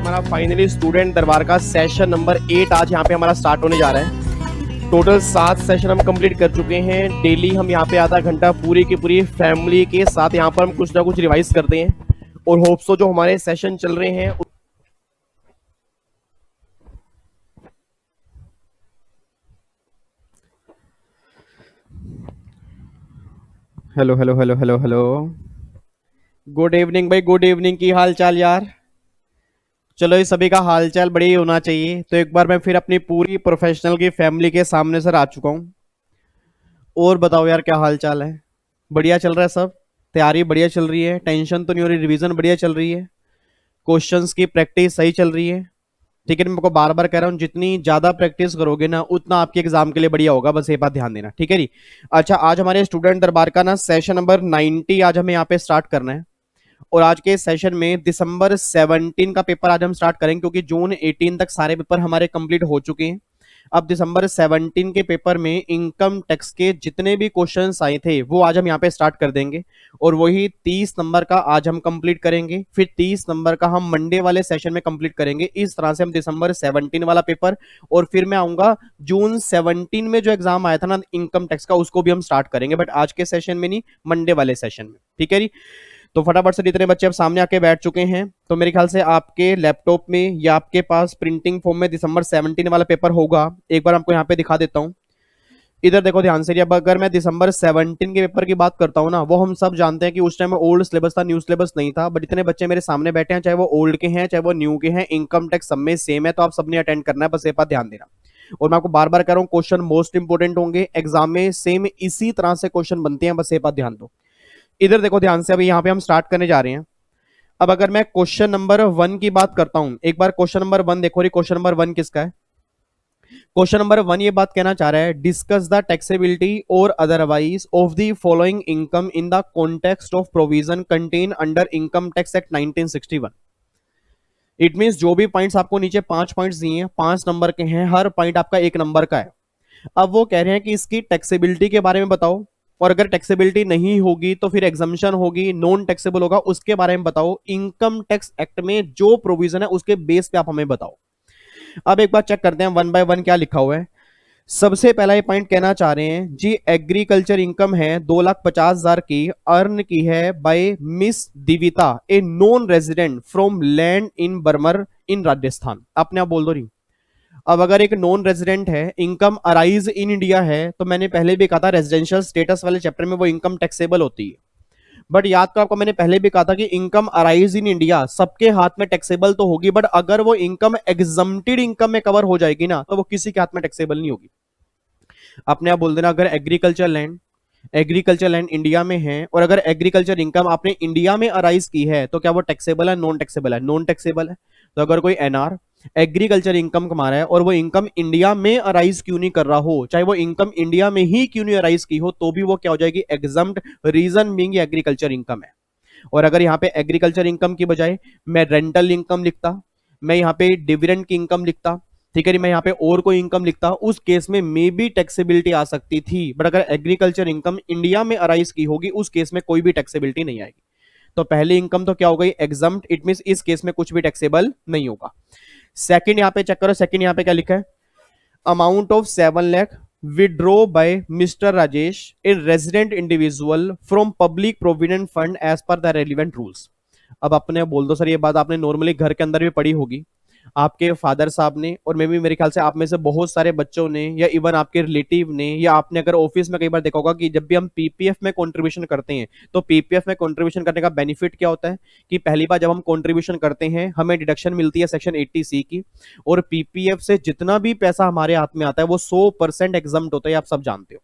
हमारा finally student दरबार का सेशन नंबर 8 आज यहाँ पे हमारा स्टार्ट होने जा रहा है। टोटल 7 सेशन हम कंप्लीट कर चुके हैं। डेली हम यहाँ पे आधा घंटा पूरी की पूरी फैमिली के साथ यहाँ पर हम कुछ ना कुछ रिवाइज करते हैं और होप्स जो हमारे सेशन चल रहे हैं hello hello hello hello hello good evening भाई, गुड इवनिंग। की हाल चाल यार? चलो, ये सभी का हालचाल बढ़िया ही होना चाहिए। तो एक बार मैं फिर अपनी पूरी प्रोफेशनल की फैमिली के सामने सर आ चुका हूँ। और बताओ यार, क्या हाल चाल है? बढ़िया चल रहा है सब? तैयारी बढ़िया चल रही है? टेंशन तो नहीं हो रही? रिवीजन बढ़िया चल रही है? क्वेश्चंस की प्रैक्टिस सही चल रही है? ठीक है, मैं को बार बार कह रहा हूँ, जितनी ज्यादा प्रैक्टिस करोगे ना उतना आपके एग्जाम के लिए बढ़िया होगा। बस ये बात ध्यान देना, ठीक है जी। अच्छा, आज हमारे स्टूडेंट दरबार का ना सेशन नंबर 90 आज हमें यहाँ पे स्टार्ट करना है। और आज के सेशन में दिसंबर 17 का पेपर आज हम स्टार्ट करेंगे, क्योंकि जून 18 तक सारे पेपर हमारे कंप्लीट हो चुके हैं। अब दिसंबर 17 के पेपर में इनकम टैक्स के जितने भी क्वेश्चंस आए थे वो आज हम यहाँ पे स्टार्ट कर देंगे। और वही 30 नंबर का आज हम कंप्लीट करेंगे, फिर 30 नंबर का हम मंडे वाले सेशन में कंप्लीट करेंगे। इस तरह से हम दिसंबर 17 वाला पेपर, और फिर मैं आऊंगा जून 17 में जो एग्जाम आया था ना इनकम टैक्स का, उसको भी हम स्टार्ट करेंगे, बट आज के सेशन में नहीं, मंडे वाले सेशन में। ठीक है जी। तो फटाफट से जितने बच्चे अब सामने आके बैठ चुके हैं, तो मेरे ख्याल से आपके लैपटॉप में या आपके पास प्रिंटिंग फॉर्म में दिसंबर 17 वाला पेपर होगा। एक बार आपको यहाँ पे दिखा देता हूँ। इधर देखो ध्यान से। अब अगर मैं दिसंबर 17 के पेपर की बात करता हूँ ना, वो हम सब जानते हैं कि उस टाइम में ओल्ड सिलेबस था, न्यू सिलेबस नहीं था। बट इतने बच्चे मेरे सामने बैठे हैं, चाहे वो ओल्ड के हैं चाहे वो न्यू के हैं, इनकम टैक्स सब में सेम है, तो आप सबने अटेंड करना है। बस ये बात ध्यान देना। और मैं आपको बार बार कह रहा हूँ, क्वेश्चन मोस्ट इंपोर्टेंट होंगे एग्जाम में, सेम इसी तरह से क्वेश्चन बनते हैं, बस ये बात ध्यान दो। इधर देखो ध्यान से। अभी यहाँ पे हम स्टार्ट करने जा रहे हैं। अब अगर मैं क्वेश्चन नंबर 1 की बात करता हूं, एक बार क्वेश्चन नंबर 1 देखो। क्वेश्चन नंबर 1 किसका है? क्वेश्चन नंबर 1 ये बात कहना चाह रहा है, डिस्कस द टैक्सेबिलिटी और otherwise of the following income in the context of provision contain under income tax act 1961। It means जो भी पॉइंट्स आपको नीचे 5 पॉइंट्स दिए हैं, 5 नंबर के हैं, हर पॉइंट आपका 1 नंबर का है। अब वो कह रहे हैं कि इसकी टैक्सेबिलिटी के बारे में बताओ, और अगर टैक्सेबिलिटी नहीं होगी तो फिर एग्जम्पशन होगी, नॉन टैक्सेबल होगा, उसके बारे में बताओ। इनकम टैक्स एक्ट में जो प्रोविजन है उसके बेस पे आप हमें बताओ। अब एक बार चेक करते हैं 1 बाय 1 क्या लिखा हुआ है। सबसे पहला ये पॉइंट कहना चाह रहे हैं जी, एग्रीकल्चर इनकम है 2,50,000 की, अर्न की है by miss Divita, a non resident from land in Barmer in Rajasthan. अपने आप बोल दो रही। अब अगर एक नॉन रेजिडेंट है, इनकम अराइज इन इंडिया है, तो मैंने पहले भी कहा था रेजिडेंशियल स्टेटस वाले चैप्टर में वो इनकम टैक्सेबल होती है। बट याद करो, आपको मैंने पहले भी कहा था कि इनकम अराइज इन इंडिया सबके हाथ में टैक्सेबल तो होगी, बट अगर वो इनकम एग्जम्प्टेड इनकम में कवर हो जाएगी ना, तो वो किसी के हाथ में टैक्सेबल नहीं होगी। अपने आप बोल देना, अगर एग्रीकल्चर लैंड इंडिया में है और अगर एग्रीकल्चर इनकम आपने इंडिया में अराइज की है, तो क्या वो टैक्सेबल है? नॉन टैक्सेबल है? नॉन टैक्सेबल है। तो अगर कोई एनआर एग्रीकल्चर इनकम कमा रहा है और वो इनकम इंडिया में अराइज क्यों नहीं कर रहा हो, चाहे वो इनकम इंडिया में ही क्यों नहीं अराइज की हो, तो भी वो क्या हो जाएगी? Exempt, reason being agriculture income है। और अगर यहाँ पे एग्रीकल्चर इनकम की बजाय मैं रेंटल इनकम लिखता, मैं यहाँ पे डिविडेंड की इनकम लिखता, ठीक है जी, मैं यहाँ पे और कोई इनकम लिखता, उस केस में मे बी टैक्सेबिलिटी आ सकती थी। बट अगर एग्रीकल्चर इनकम इंडिया में अराइज की होगी, उस केस में कोई भी टैक्सेबिलिटी नहीं आएगी। तो पहली इनकम तो क्या हो गई? एग्जम्प्ट। इट मींस इस केस में कुछ भी टैक्सेबल नहीं होगा। सेकंड यहाँ पे चेक करो, सेकंड यहाँ पे क्या लिखा है? Amount of 7 lakh withdraw by mister Rajesh, a resident individual from public provident fund as per the relevant rules. अब अपने बोल दो सर, ये बात आपने नॉर्मली घर के अंदर भी पढ़ी होगी, आपके फादर साहब ने, और मे भी मेरे ख्याल से आप में से बहुत सारे बच्चों ने, या इवन आपके रिलेटिव ने, या आपने अगर ऑफिस में कई बार देखा होगा कि जब भी हम पीपीएफ में कंट्रीब्यूशन करते हैं, तो पीपीएफ में कंट्रीब्यूशन करने का बेनिफिट क्या होता है कि पहली बार जब हम कंट्रीब्यूशन करते हैं हमें डिडक्शन मिलती है सेक्शन 80C की, और पीपीएफ से जितना भी पैसा हमारे हाथ में आता है वो 100% एग्जम्प्ट होता है, आप सब जानते हो।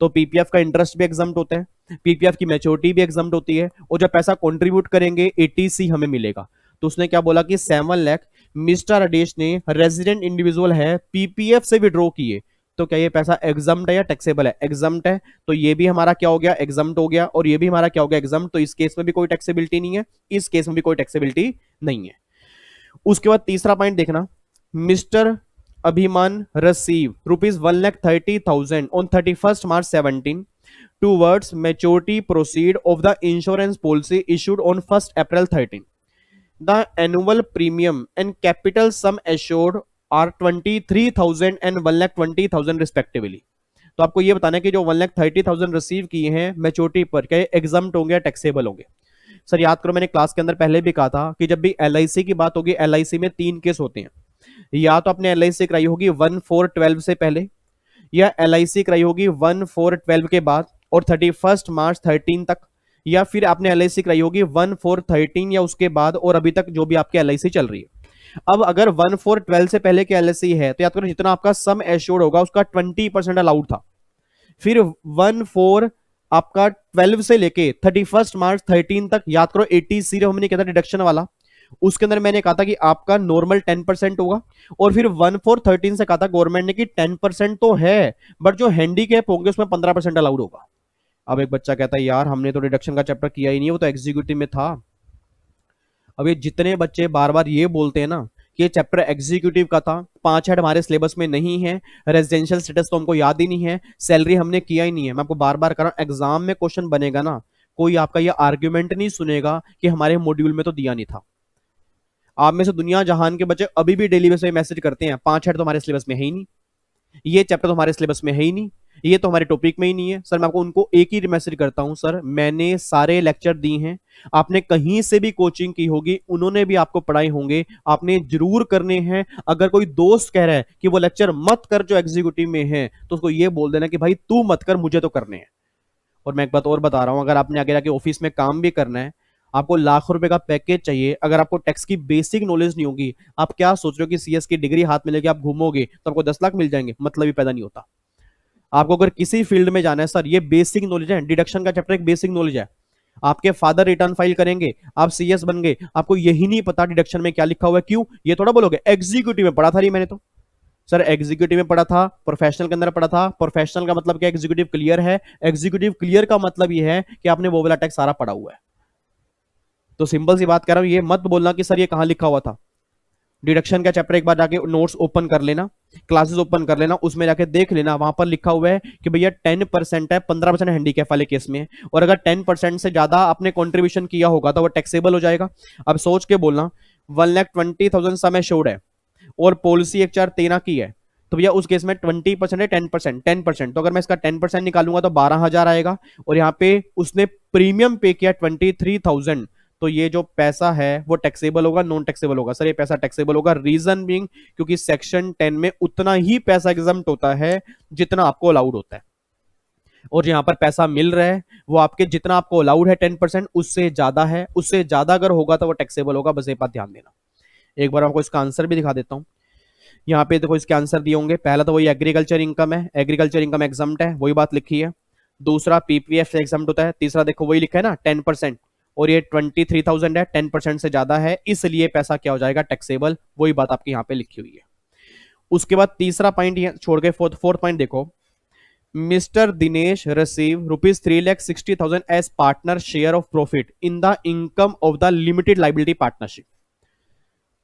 तो पीपीएफ का इंटरेस्ट भी एग्जम्प्ट होता है, पीपीएफ की मैच्योरिटी भी एग्जम्प्ट होती है, और जब पैसा कंट्रीब्यूट करेंगे 80C हमें मिलेगा। तो उसने क्या बोला कि 7 लाख मिस्टर राजेश ने, रेजिडेंट इंडिविजुअल है, पीपीएफ से विड्रॉ किए, तो क्या ये पैसा एग्जम्प्ट है या टैक्सेबल है? एग्जम्प्ट है, तो ये भी हमारा क्या हो गया? एग्जम्प्ट हो गया। और ये भी हमारा क्या हो गया? एग्जम्प्ट। तो इस केस में भी कोई टैक्सेबिलिटी नहीं है, इस केस में भी कोई टैक्सेबिलिटी नहीं है। उसके बाद तीसरा पॉइंट देखना, मिस्टर अभिमान receive ₹1,30,000 on 31st March 17 towards maturity proceed of the insurance policy issued on 1st April 13। The annual premium and capital sum assured are 23,000 and 1,20,000 respectively. तो आपको ये बताना है कि जो 1,30,000 रिसीव किए हैं मैच्योरिटी पर, क्या एग्जाम्प्ट होंगे या टैक्सेबल होंगे। सर याद करो, मैंने क्लास के अंदर पहले भी कहा था कि जब भी LIC की बात होगी, LIC में 3 केस होते हैं। या तो आपने LIC कराई होगी 1/4/12 से पहले, या LIC कराई होगी 1/4/12 के बाद और 31 मार्च 13 तक, या फिर आपने LIC कराई होगी 1/4/13 या उसके बाद और अभी तक जो भी आपकी LIC चल रही है। अब अगर 1/4/12 से पहले की LIC है तो याद करो जितना आपका सम एश्योर्ड होगा उसका 20% अलाउड था। फिर 1/4 आपका 12 से लेके 31 मार्च 13 तक, याद करो 80C हमने कहा था डिडक्शन वाला, उसके अंदर मैंने कहा था कि आपका नॉर्मल 10% होगा। और फिर 1/4/13 से कहा था गवर्नमेंट ने कि 10% तो है बट जो हैंडीकैप होंगे उसमें 15% अलाउड होगा। अब एक बच्चा कहता है यार हमने तो डिडक्शन का चैप्टर किया ही नहीं, वो तो एग्जीक्यूटिव में था। अब ये जितने बच्चे बार बार ये बोलते हैं ना कि ये चैप्टर एग्जीक्यूटिव का था, 5 हेड हमारे सिलेबस में नहीं है, रेजिडेंशियल स्टेटस तो हमको याद ही नहीं है, सैलरी हमने किया ही नहीं है, मैं आपको बार बार कह रहा हूं एग्जाम में क्वेश्चन बनेगा ना, कोई आपका ये आर्ग्यूमेंट नहीं सुनेगा कि हमारे मॉड्यूल में तो दिया नहीं था। आप में से दुनिया जहान के बच्चे अभी भी डेली बेस पे मैसेज करते हैं 5 हेड तो हमारे सिलेबस में है ही नहीं, ये चैप्टर तो हमारे सिलेबस में है ही नहीं, ये तो हमारे टॉपिक में ही नहीं है। सर मैं आपको उनको एक ही मैसेज करता हूं, सर मैंने सारे लेक्चर दिए हैं, आपने कहीं से भी कोचिंग की होगी, उन्होंने भी आपको पढ़ाए होंगे, आपने जरूर करने हैं। अगर कोई दोस्त कह रहा है कि वो लेक्चर मत कर जो एग्जीक्यूटिव में है, तो उसको ये बोल देना कि भाई तू मत कर, मुझे तो करने हैं। और मैं एक बात और बता रहा हूं, अगर आपने आगे जाके ऑफिस में काम भी करना है, आपको लाख रुपए का पैकेज चाहिए, अगर आपको टैक्स की बेसिक नॉलेज नहीं होगी, आप क्या सोच रहे हो कि CS की डिग्री हाथ में लेके आप घूमोगे तो आपको 10 लाख मिल जाएंगे? मतलब ही पैदा नहीं होता। आपको अगर किसी फील्ड में जाना है, सर ये बेसिक नॉलेज है, डिडक्शन का चैप्टर एक बेसिक नॉलेज है। आपके फादर रिटर्न फाइल करेंगे, आप CS बन गए, आपको यही नहीं पता डिडक्शन में क्या लिखा हुआ है, क्यों? ये थोड़ा बोलोगे एग्जीक्यूटिव में पढ़ा था नहीं मैंने तो। सर एग्जीक्यूटिव में पढ़ा था, प्रोफेशनल के अंदर पढ़ा था। प्रोफेशनल का मतलब क्या? एग्जीक्यूटिव क्लियर है। एग्जीक्यूटिव क्लियर का मतलब ये है कि आपने वो वाला टैक्स सारा पढ़ा हुआ है। तो सिंपल सी बात कर रहा हूं, ये मत बोलना कि सर ये कहां लिखा हुआ था। डिडक्शन का चैप्टर एक बार जाके नोट्स ओपन कर लेना, क्लासेस ओपन कर लेना, उसमें जाके देख लेना, वहां पर लिखा हुआ है कि भैया 10% है, 15% हैंडीकैप वाले केस में, और अगर 10% से ज्यादा आपने कॉन्ट्रीब्यूशन किया होगा तो वो टैक्सेबल हो जाएगा। अब सोच के बोलना, 1,20,000 सम एश्योर्ड है और पॉलिसी 1/4/13 की है, तो भैया उस केस में 20% है 10%, 10%, तो अगर मैं इसका 10% निकालूंगा तो 12,000 आएगा, और यहाँ पे उसने प्रीमियम पे किया 23,000, तो ये जो पैसा है वो टैक्सेबल होगा, नॉन टैक्सेबल होगा? सर ये पैसा टैक्सेबल होगा, रीजन बीइंग क्योंकि सेक्शन 10 में उतना ही पैसा एग्जम्प्ट होता है जितना आपको अलाउड होता है, और यहां पर पैसा मिल रहा है वो आपके जितना आपको अलाउड है 10% उससे ज्यादा है, उससे ज्यादा अगर होगा तो वो टैक्सेबल होगा, बस ये बात ध्यान देना। एक बार आपको इसका आंसर भी दिखा देता हूं। यहाँ पे देखो इसके आंसर दिए होंगे, पहला तो वही एग्रीकल्चर इनकम है, एग्रीकल्चर इनकम एग्जम्प्ट है, वही बात लिखी है। दूसरा PPF से एग्जम्प्ट होता है। तीसरा देखो वही लिखा है ना 10%, और ये 23,000 है, 10% से ज्यादा है, इसलिए पैसा क्या हो जाएगा? टैक्सेबल। वही बात आपकी यहाँ पे लिखी हुई है। उसके बाद तीसरा पॉइंट छोड़ के फोर्थ पॉइंट देखो, mister Dinesh receive ₹3,60,000 as partner share of profit in the income of the limited liability partnership.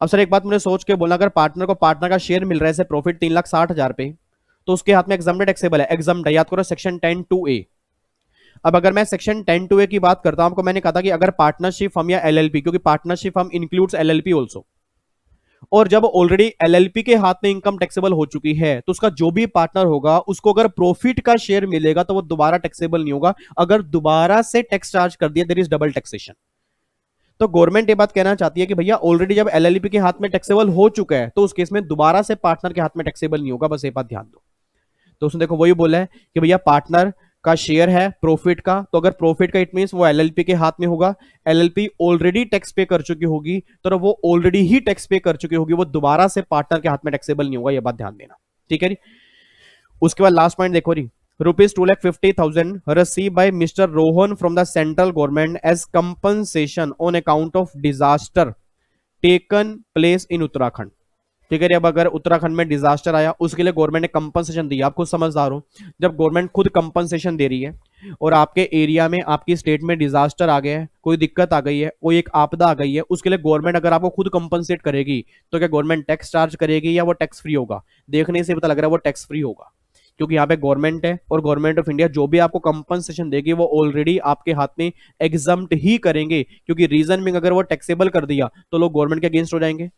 अब सर एक बात मुझे सोच के बोलना, अगर पार्टनर को पार्टनर का शेयर मिल रहा है से प्रॉफिट 3,60,000 पे, तो उसके हाथ में एग्जाम्प्ट टैक्सेबल है, एग्जाम्प्ट है, याद करो सेक्शन 10(2)(a। अब अगर मैं सेक्शन 10(2)(a की बात करता हूं, आपको मैंने कहा था कि अगर पार्टनरशिप फर्म या LLP, क्योंकि partnership firm includes LLP also, और जब ऑलरेडी LLP के हाथ में इनकम टैक्सेबल हो चुकी है तो उसका जो भी पार्टनर होगा उसको अगर प्रॉफिट का शेयर मिलेगा तो वो दोबारा टैक्सेबल नहीं होगा। अगर दोबारा से टैक्स चार्ज कर दिया देयर इज डबल टैक्सेशन। तो गवर्नमेंट ये बात कहना चाहती है कि भैया ऑलरेडी जब LLP के हाथ में टैक्सेबल हो चुका है तो उस केस में दोबारा से पार्टनर के हाथ में टैक्सेबल नहीं होगा, बस ये बात ध्यान दो। तो उसने देखो वही बोला है कि भैया पार्टनर का शेयर है प्रॉफिट का, तो अगर प्रॉफिट का इट मींस वो LLP के हाथ में होगा, LLP ऑलरेडी टैक्स पे कर चुकी होगी, तो वो ऑलरेडी ही टैक्स पे कर चुकी होगी, वो दोबारा से पार्टनर के हाथ में टैक्सेबल नहीं होगा, ये बात ध्यान देना, ठीक है जी। उसके बाद लास्ट पॉइंट देखो जी, ₹2,50,000 received by Mr. Rohan from the central government as compensation on account of disaster taken place in Uttarakhand। ठीक है, अब अगर उत्तराखंड में डिजास्टर आया उसके लिए गवर्नमेंट ने कंपनसेशन दिया, आप खुद समझदार हो, जब गवर्नमेंट खुद कंपनसेशन दे रही है और आपके एरिया में आपकी स्टेट में डिजास्टर आ गया है, कोई दिक्कत आ गई है, कोई एक आपदा आ गई है, उसके लिए गवर्नमेंट अगर आपको खुद कंपनसेट करेगी तो क्या गवर्नमेंट टैक्स चार्ज करेगी या वो टैक्स फ्री होगा? देखने से पता लग रहा है वो टैक्स फ्री होगा, क्योंकि यहाँ पे गवर्नमेंट है और गवर्नमेंट ऑफ इंडिया जो भी आपको कंपनसेशन देगी वो ऑलरेडी आपके हाथ में एग्जम्प्ट ही करेंगे, क्योंकि रीजन में अगर वो टैक्सेबल कर दिया तो लोग गवर्नमेंट के अगेंस्ट हो जाएंगे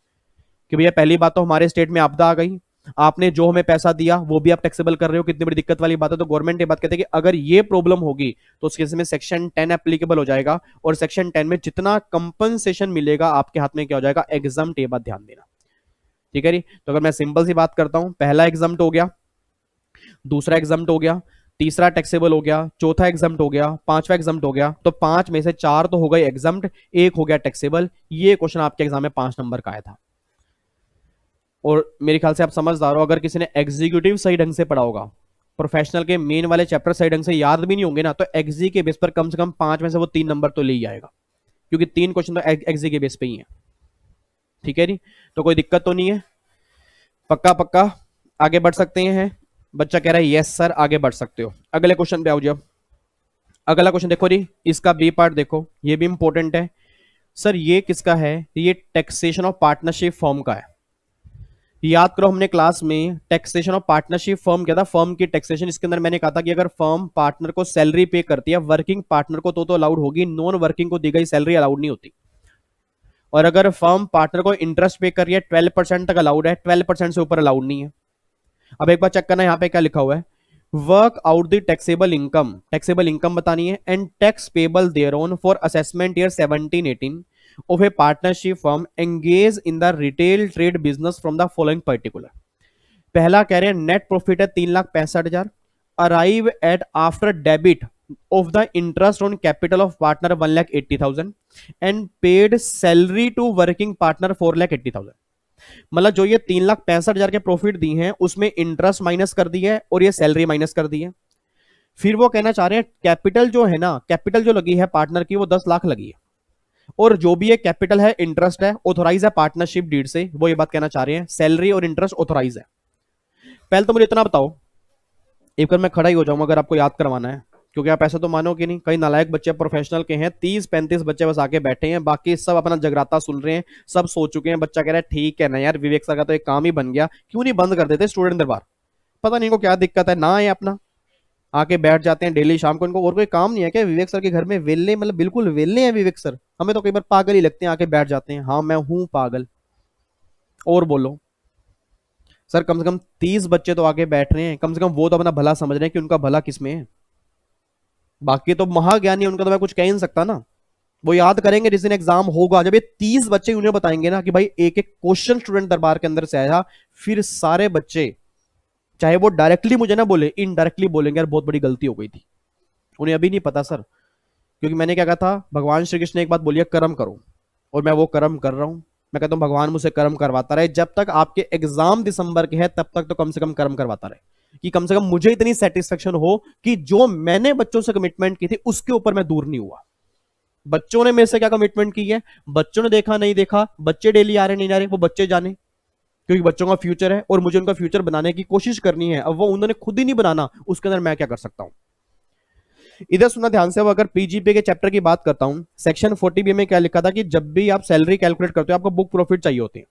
कि भैया पहली बात तो हमारे स्टेट में आपदा आ गई, आपने जो हमें पैसा दिया वो भी आप टैक्सेबल कर रहे हो, कितनी बड़ी दिक्कत वाली बात है। तो गवर्नमेंट ये बात कहते हैं कि अगर ये प्रॉब्लम होगी तो उस केस में सेक्शन 10 एप्लीकेबल हो जाएगा, और सेक्शन 10 में जितना कंपनसेशन मिलेगा आपके हाथ में क्या हो जाएगा, एग्जम्प्ट। ये बात ध्यान देना, ठीक है जी। तो अगर मैं सिंपल सी बात करता हूं, पहला एग्जम्प्ट हो गया, दूसरा एग्जम्प्ट हो गया, तीसरा टैक्सेबल हो गया, चौथा एग्जम्प्ट हो गया, पांचवा एग्जम्प्ट हो गया। तो पांच में से चार तो हो गए एग्जम्प्ट, एक हो गया टैक्सेबल। ये क्वेश्चन आपके एग्जाम में 5 नंबर का आया था, और मेरे ख्याल से आप समझदार हो। अगर किसी ने एग्जीक्यूटिव सही ढंग से पढ़ा होगा, प्रोफेशनल के मेन वाले चैप्टर सही ढंग से याद भी नहीं होंगे ना, तो एग्जी के बेस पर कम से कम 5 में से वो 3 नंबर तो ले ही आएगा, क्योंकि 3 क्वेश्चन तो एग्जी के बेस पे ही है, ठीक है जी। तो कोई दिक्कत तो नहीं है, पक्का पक्का आगे बढ़ सकते हैं। बच्चा कह रहा है यस सर आगे बढ़ सकते हो। अगले क्वेश्चन पे आओ जी। अब अगला क्वेश्चन देखो जी, इसका बी पार्ट देखो, ये भी इंपॉर्टेंट है। सर ये किसका है, ये टैक्सेशन ऑफ पार्टनरशिप फॉर्म का है। याद करो हमने क्लास में टैक्सेशन ऑफ पार्टनरशिप फर्म क्या था, फर्म की टैक्सेशन। इसके अंदर मैंने कहा था कि अगर फर्म पार्टनर को सैलरी पे करती है, वर्किंग पार्टनर को तो अलाउड होगी, नॉन वर्किंग को दी गई सैलरी अलाउड नहीं होती। और अगर फर्म पार्टनर को इंटरेस्ट पे कर रही है 12% तक अलाउड है, 12% से ऊपर अलाउड नहीं है। अब एक बार चेक करना, यहाँ पे क्या लिखा हुआ है, work out the taxable income, taxable income बतानी है, and tax payable thereon for assessment year 17-18 of a partnership firm engage in the retail trade business from the following particular। पहला कह रहे हैं नेट प्रॉफिट है 3,65,000, arrive at after debit of the interest on capital of partner 1,80,000 and paid salary to working partner 4,80,000। मतलब जो ये 3,65,000 के profit दी हैं उसमें इंटरेस्ट माइनस कर दी है और ये सैलरी माइनस कर दी है। फिर वो कहना चाह रहे हैं कैपिटल जो है ना, कैपिटल जो लगी है पार्टनर की वो 10 लाख लगी है, और जो भी ये कैपिटल है इंटरेस्ट है ऑथोराइज है पार्टनरशिप डीड से, वो ये बात कहना चाह रहे हैं सैलरी और इंटरेस्ट ऑथोराइज है। पहले तो मुझे इतना बताओ, एक बार मैं खड़ा ही हो जाऊंगा अगर आपको याद करवाना है, क्योंकि आप ऐसा तो मानोगे नहीं, कई नालायक बच्चे प्रोफेशनल के हैं, 30-35 बच्चे बस आके बैठे हैं, बाकी सब अपना जगराता सुन रहे हैं, सब सो चुके हैं। बच्चा कह रहा है ठीक है ना यार, विवेक सर का तो एक काम ही बन गया, क्यों नहीं बंद कर देते स्टूडेंट दरबार। पता नहीं इनको क्या दिक्कत है, ना है अपना आके बैठ जाते हैं डेली शाम को। इनको और कोई काम नहीं है क्या विवेक सर के घर में, वेले मतलब बिल्कुल वेले हैं विवेक सर। हमें तो कई बार पागल ही लगते हैं, आके बैठ जाते हैं। हाँ मैं हूं पागल, और बोलो सर कम से कम 30 बच्चे तो आके बैठ रहे हैं, कम से कम वो तो अपना भला समझ रहे हैं कि उनका भला किसमें है। बाकी तो महाज्ञानी उनका तो मैं कुछ कह ही नहीं सकता ना, वो याद करेंगे जिस दिन एग्जाम होगा, जब ये 30 बच्चे उन्हें बताएंगे ना कि भाई एक एक क्वेश्चन स्टूडेंट दरबार के अंदर से आया, फिर सारे बच्चे चाहे वो डायरेक्टली मुझे ना बोले, इनडायरेक्टली बोलेंगे यार बहुत बड़ी गलती हो गई थी। उन्हें अभी नहीं पता सर, क्योंकि मैंने क्या कहा था, भगवान श्री कृष्ण ने एक बात बोली है कर्म करो, और मैं वो कर्म कर रहा हूं। मैं कहता हूं भगवान मुझसे कर्म करवाता रहे, जब तक आपके एग्जाम दिसंबर के है तब तक तो कम से कम कर्म करवाता रहे, कि कम से कम मुझे इतनी सेटिस्फेक्शन हो कि जो मैंने बच्चों से कमिटमेंट की थी उसके ऊपर मैं दूर नहीं हुआ। बच्चों ने मेरे से क्या कमिटमेंट की है, बच्चों ने देखा नहीं देखा, बच्चे डेली आ रहे नहीं आ रहे वो बच्चे जाने, क्योंकि बच्चों का फ्यूचर है और मुझे उनका फ्यूचर बनाने की कोशिश करनी है। अब वो उन्होंने खुद ही नहीं बनाना, उसके अंदर मैं क्या कर सकता हूं। इधर सुनना ध्यान से, अगर पीजीपी के चैप्टर की बात करता हूं, सेक्शन 40B में क्या लिखा था कि जब भी आप सैलरी कैलकुलेट करते हो आपको बुक प्रॉफिट चाहिए होते हैं।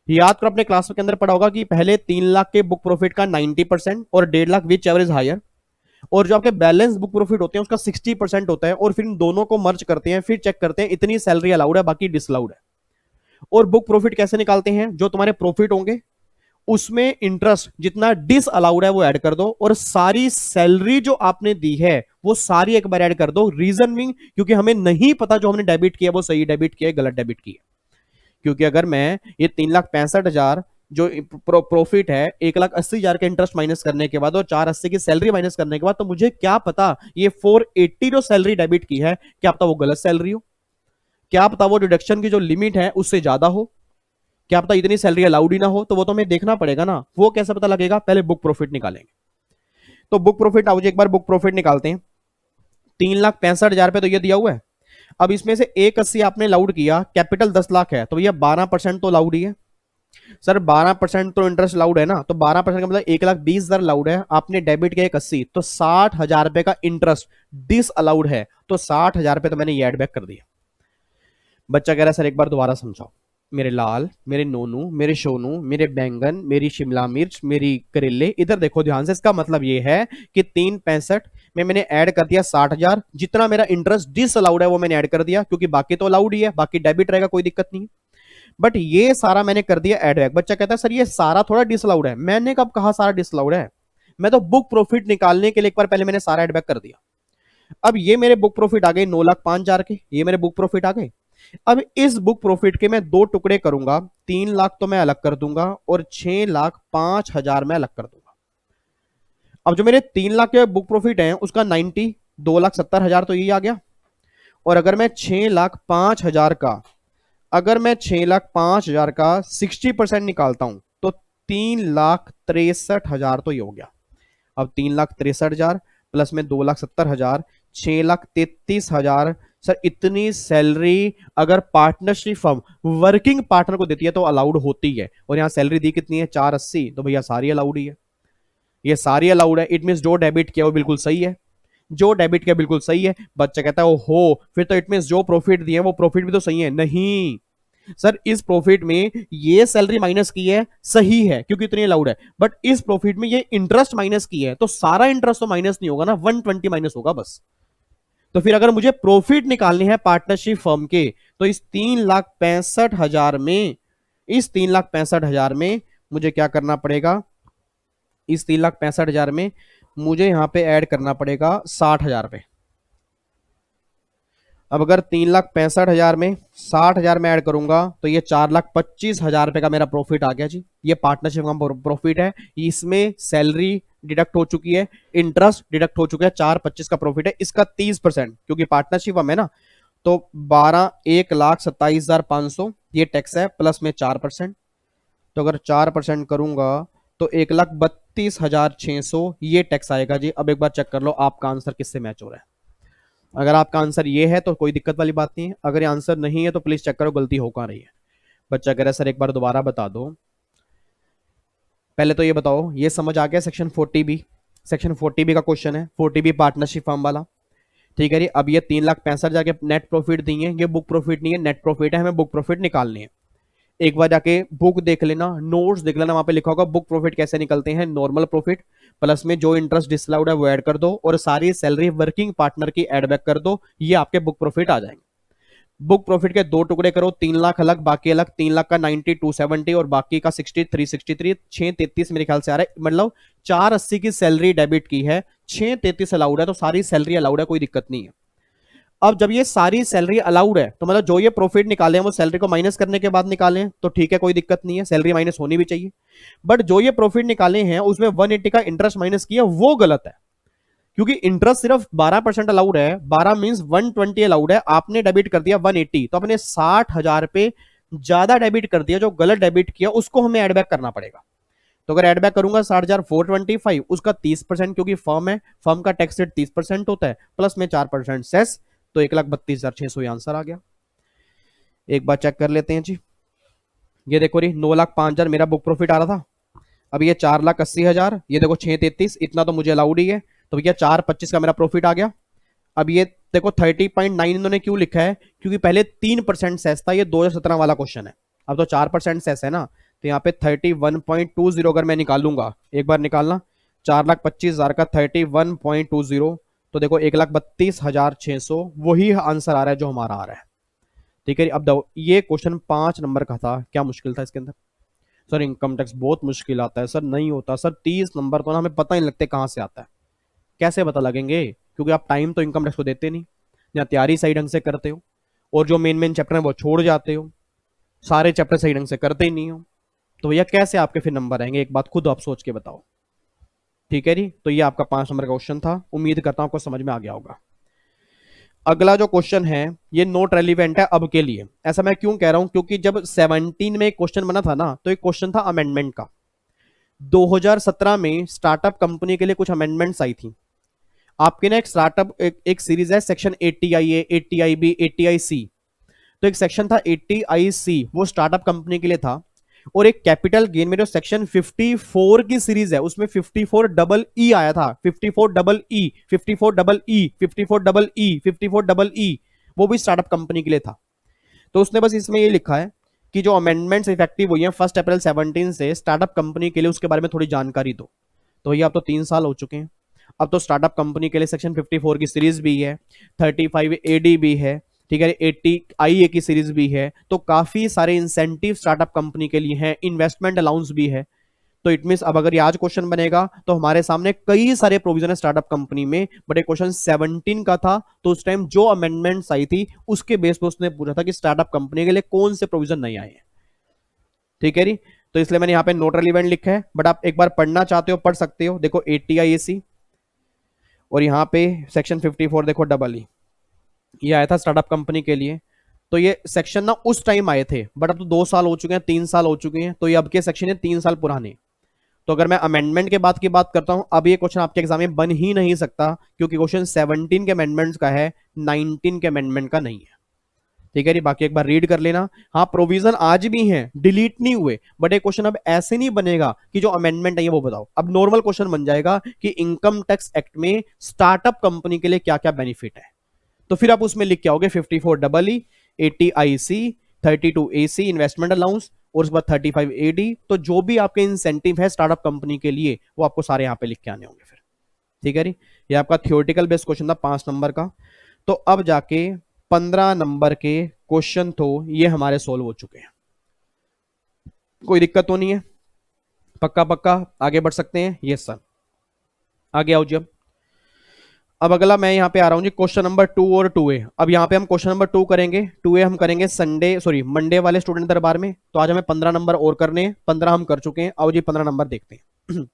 याद करो अपने क्लास के अंदर पढ़ा होगा कि पहले 3 लाख के बुक प्रॉफिट का 90% और 1.5 लाख विच एवरेज हायर, और जो आपके बैलेंस बुक प्रॉफिट होते हैं उसका 60% होता है, और फिर इन दोनों को मर्ज करते हैं, फिर चेक करते हैं इतनी सैलरी अलाउड है बाकी डिसअलाउड है। और बुक प्रॉफिट कैसे निकालते हैं, जो तुम्हारे प्रॉफिट होंगे उसमें इंटरेस्ट जितना डिस अलाउड है वो ऐड कर दो, और सारी सैलरी जो आपने दी है वो सारी एक बार ऐड कर दो। रीजन मीन क्योंकि हमें नहीं पता जो हमने डेबिट किया वो सही डेबिट किया गलत डेबिट किया। क्योंकि अगर मैं ये 3,65,000 जो प्रॉफिट है 1,80,000 के इंटरेस्ट माइनस करने के बाद और 480 की सैलरी माइनस करने के बाद, तो मुझे क्या पता ये 480 जो सैलरी डेबिट की है क्या पता वो गलत सैलरी हो, क्या पता वो डिडक्शन की जो लिमिट है उससे ज्यादा हो, क्या पता इतनी सैलरी अलाउड ही ना हो। तो वो तो हमें देखना पड़ेगा ना, वो कैसे पता लगेगा, पहले बुक प्रॉफिट निकालेंगे। तो बुक प्रॉफिट आओ जी, एक बार बुक प्रॉफिट निकालते हैं। 3,65,000 पे तो ये दिया हुआ है। अब इसमें से 180 आपने अलाउड किया, कैपिटल 10 लाख है तो ये 12% तो अलाउड ही है। सर 12% तो इंटरेस्ट अलाउड है ना, तो 12% का मतलब 1,20,000 अलाउड है, आपने डेबिट किया 180, तो 60,000 रुपए का इंटरेस्ट डिस अलाउड है, तो 60,000 रुपए तो मैंने ये एड बैक कर दिया। बच्चा कह रहा है सर एक बार दोबारा समझाओ। मेरे लाल, मेरे नोनू, मेरे सोनू, मेरे बैंगन, मेरी शिमला मिर्च, मेरी करेले। इधर देखो ध्यान से, इसका मतलब ये है कि 365 में मैंने ऐड कर दिया 60,000। जितना मेरा इंटरेस्ट डिस अलाउड है वो मैंने ऐड कर दिया, क्योंकि बाकी तो अलाउड ही है, बाकी डेबिट रहेगा, कोई दिक्कत नहीं। बट ये सारा मैंने कर दिया ऐड बैक। बच्चा कहता है सर ये सारा थोड़ा डिसअलाउड है। मैंने कब कहा सारा डिसअलाउड है? मैं तो बुक प्रॉफिट निकालने के लिए एक बार पहले मैंने सारा ऐड बैक कर दिया। अब ये मेरे बुक प्रॉफिट आ गए 9,05,000 के, ये मेरे बुक प्रॉफिट आ गए। अब इस बुक प्रॉफिट के मैं दो टुकड़े करूंगा, 3 लाख तो मैं अलग कर दूंगा और 6,05,000 मैं अलग कर दूंगा। अब जो मेरे 3 लाख के बुक प्रॉफिट है उसका 90, 2,70,000 तो यही आ गया। और अगर मैं 6,05,000 का, अगर मैं 6,05,000 का 60% निकालता हूं तो 3,63,000 तो ये हो गया। अब 3,63,000 प्लस में 2,70,000, 6,33,000। सर इतनी सैलरी अगर पार्टनरशिप फर्म वर्किंग पार्टनर को देती है तो अलाउड होती है। और यहां सैलरी दी कितनी है? 480। तो भैया सारी अलाउड ही है, ये सारी अलाउड है। इट मीन जो डेबिट किया वो बिल्कुल सही है, जो डेबिट किया बिल्कुल सही है। बच्चा कहता है हो फिर तो इट मीन जो प्रॉफिट दिए वो प्रॉफिट भी तो सही है। नहीं सर, इस प्रॉफिट में ये सैलरी माइनस की है, सही है क्योंकि इतनी अलाउड है। बट इस प्रॉफिट में ये इंटरेस्ट माइनस की है, तो सारा इंटरेस्ट तो माइनस नहीं होगा ना, 120 माइनस होगा बस। तो फिर अगर मुझे प्रॉफिट निकालनी है पार्टनरशिप फर्म के, तो इस 3,65,000 में, इस 3,65,000 में मुझे क्या करना पड़ेगा? इस 3,65,000 में मुझे यहां पे ऐड करना पड़ेगा 60,000 पे। अब अगर 3,65,000 में 60,000 में ऐड करूंगा तो ये 4,25,000 रुपए का मेरा प्रॉफिट आ गया जी। ये पार्टनरशिप का प्रॉफिट है, इसमें सैलरी डिडक्ट हो चुकी है, इंटरेस्ट डिडक्ट हो चुका है, 4,25 का प्रॉफिट है। इसका 30% क्योंकि पार्टनरशिप हम है ना, तो 1,27,500 ये टैक्स है, प्लस में 4%। तो अगर 4% करूंगा तो 1,32,600 ये टैक्स आएगा जी। अब एक बार चेक कर लो आपका आंसर किससे मैच हो रहा है। अगर आपका आंसर ये है तो कोई दिक्कत वाली बात नहीं है, अगर ये आंसर नहीं है तो प्लीज चेक करो गलती हो कहां रही है। बच्चा कह रहा है सर एक बार दोबारा बता दो। पहले तो ये बताओ, ये समझ आ गया सेक्शन 40B? सेक्शन 40B का क्वेश्चन है, 40B पार्टनरशिप फर्म वाला। ठीक है जी। अब ये 3,65,000 के नेट प्रॉफिट दिए हैं, ये बुक प्रॉफिट नहीं है, नेट प्रॉफिट है, हमें बुक प्रॉफिट निकालनी है। एक बार जाके बुक देख लेना, नोट्स देख लेना, वहां पे लिखा होगा बुक प्रॉफिट कैसे निकलते हैं। नॉर्मल प्रॉफिट प्लस में जो इंटरेस्ट डिसअलाउड है वो ऐड कर दो और सारी सैलरी वर्किंग पार्टनर की ऐड बैक कर दो, ये आपके बुक प्रॉफिट आ जाएंगे। बुक प्रॉफिट के दो टुकड़े करो, 3 लाख अलग बाकी अलग। 3 लाख का 90 270 और बाकी का 60 363, 633 मेरे ख्याल से आ रहा है। मतलब 480 की सैलरी डेबिट की है, 633 अलाउड है, तो सारी सैलरी अलाउड है, कोई दिक्कत नहीं है। अब जब ये सारी सैलरी अलाउड है तो मतलब जो ये प्रॉफिट निकाले हैं वो सैलरी को माइनस करने के बाद निकाले तो ठीक है, कोई दिक्कत नहीं है, सैलरी माइनस होनी भी चाहिए। बट जो ये प्रॉफिट निकाले हैं उसमें 180 का इंटरेस्ट माइनस किया, वो गलत है। क्योंकि इंटरेस्ट सिर्फ 12% अलाउड है, 12 मींस 120 अलाउड है, आपने डेबिट कर दिया 180, तो अपने 60,000 पे ज्यादा डेबिट कर दिया। जो गलत डेबिट किया उसको हमें एडबैक करना पड़ेगा। तो अगर एडबैक करूंगा 60,425, उसका 30%, क्योंकि फर्म है, फर्म का टैक्स रेट 30% होता है, प्लस में 4% सेस, तो 1,32,600 आंसर आ गया। एक बार चेक कर लेते हैं जी। ये देखो री 9,05,000 मेरा बुक प्रॉफिट आ रहा था। अब ये 4,80,000, ये देखो 633, इतना तो मुझे अलाउड ही है, तो भैया 4,25 का मेरा प्रॉफिट आ गया। अब ये देखो 30.9 इन्होंने क्यों लिखा है? क्योंकि पहले 3% सेस था, ये 2017 वाला क्वेश्चन है। अब तो 4% सेस है ना, तो यहाँ पे 31.20 अगर मैं निकालूंगा, एक बार निकालना, 4,25,000 का 31.20, तो देखो 1,32,600 वही आंसर आ रहा है जो हमारा आ रहा है। ठीक है, अब ये क्वेश्चन 5 नंबर का था, क्या मुश्किल था इसके अंदर? सर इनकम टैक्स बहुत मुश्किल आता है सर। नहीं होता सर, 30 नंबर तो ना हमें पता ही नहीं लगते कहां से आता है, कैसे पता लगेंगे? क्योंकि आप टाइम तो इनकम टैक्स को देते नहीं, या तैयारी सही ढंग से करते हो, और जो मेन मेन चैप्टर है वो छोड़ जाते हो, सारे चैप्टर सही ढंग से करते ही नहीं हो, तो भैया कैसे आपके फिर नंबर आएंगे? एक बात खुद आप सोच के बताओ। ठीक है जी, तो ये आपका 5 नंबर का क्वेश्चन था, उम्मीद करता हूं आपको समझ में आ गया होगा। अगला जो क्वेश्चन है ये नॉट रेलिवेंट है अब के लिए। ऐसा मैं क्यों कह रहा हूं? क्योंकि जब 17 में एक क्वेश्चन बना था ना, तो एक क्वेश्चन था अमेंडमेंट का। 2017 में स्टार्टअप कंपनी के लिए कुछ अमेंडमेंट्स आई थी। आपके ना एक स्टार्टअप एक सीरीज है, सेक्शन 80IA, 80IB, 80IC। तो एक सेक्शन था 80IC, वो स्टार्टअप कंपनी के लिए था। और एक कैपिटल गेन में जो सेक्शन 54 की सीरीज है उसमें 54EE आया था, 54EE, 54EE, 54EE, 54EE, वो भी स्टार्टअप कंपनी के लिए था। तो उसने बस इसमें ये लिखा है कि जो अमेंडमेंट्स इफेक्टिव हुई हैं 1 अप्रैल 17 से स्टार्टअप कंपनी के लिए, उसके बारे में थोड़ी जानकारी दो। तो ये अब तो 3 साल हो चुके हैं। अब तो स्टार्टअप कंपनी के लिए सेक्शन 54 की सीरीज भी है, 35 AD भी है, ठीक है, 80 IA की सीरीज भी है। तो काफी सारे इंसेंटिव स्टार्टअप कंपनी के लिए हैं, इन्वेस्टमेंट अलाउंस भी है। तो इट मीन अब अगर ये आज क्वेश्चन बनेगा तो हमारे सामने कई सारे प्रोविजन है स्टार्टअप कंपनी में, बट ये क्वेश्चन 17 का था। तो उस टाइम जो अमेंडमेंट्स आई थी उसके बेस पर उसने पूछा था कि स्टार्टअप कंपनी के लिए कौन से प्रोविजन नहीं आए हैं। ठीक है जी, तो इसलिए मैंने यहां पे नोट रेलिवेंट लिखा है, बट आप एक बार पढ़ना चाहते हो पढ़ सकते हो। देखो 80 IAC और यहां पे सेक्शन 54 देखो डबल ई, ये आया था स्टार्टअप कंपनी के लिए। तो ये सेक्शन ना उस टाइम आए थे, बट अब तो 2 साल हो चुके हैं, 3 साल हो चुके हैं, तो ये अब के सेक्शन है 3 साल पुराने। तो अगर मैं अमेंडमेंट के बाद की बात करता हूं, अब ये क्वेश्चन आपके एग्जाम में बन ही नहीं सकता, क्योंकि क्वेश्चन 17 के अमेंडमेंट्स का है, 19 के अमेंडमेंट का नहीं है। ठीक है जी, बाकी एक बार रीड कर लेना। हाँ, प्रोविजन आज भी हैं, डिलीट नहीं हुए, बट एक क्वेश्चन अब ऐसे नहीं बनेगा कि जो अमेंडमेंट है वो बताओ। अब नॉर्मल क्वेश्चन बन जाएगा कि इनकम टैक्स एक्ट में स्टार्टअप कंपनी के लिए क्या क्या बेनिफिट है। तो फिर आप उसमें लिख के आओगे 54 EE, 80 IC, 32 AC investment allowance, और उसके बाद 35 AD। तो जो भी आपके इंसेंटिव है स्टार्टअप कंपनी के लिए वो आपको सारे यहां पे लिख के आने होंगे फिर। ठीक है जी, ये आपका थियोरेटिकल बेस्ड क्वेश्चन था 5 नंबर का। तो अब जाके 15 नंबर के क्वेश्चन तो ये हमारे सोल्व हो चुके हैं, कोई दिक्कत तो नहीं है, पक्का पक्का आगे बढ़ सकते हैं। यस सर, आगे आओ जी। अब अगला मैं यहां पे आ रहा हूं जी, क्वेश्चन नंबर 2 और 2A। अब यहां पे हम क्वेश्चन नंबर 2 करेंगे, 2A हम करेंगे मंडे वाले स्टूडेंट दरबार में। तो आज हमें 15 नंबर और करने हैं, 15 हम कर चुके हैं। आओ जी 15 नंबर देखते हैं।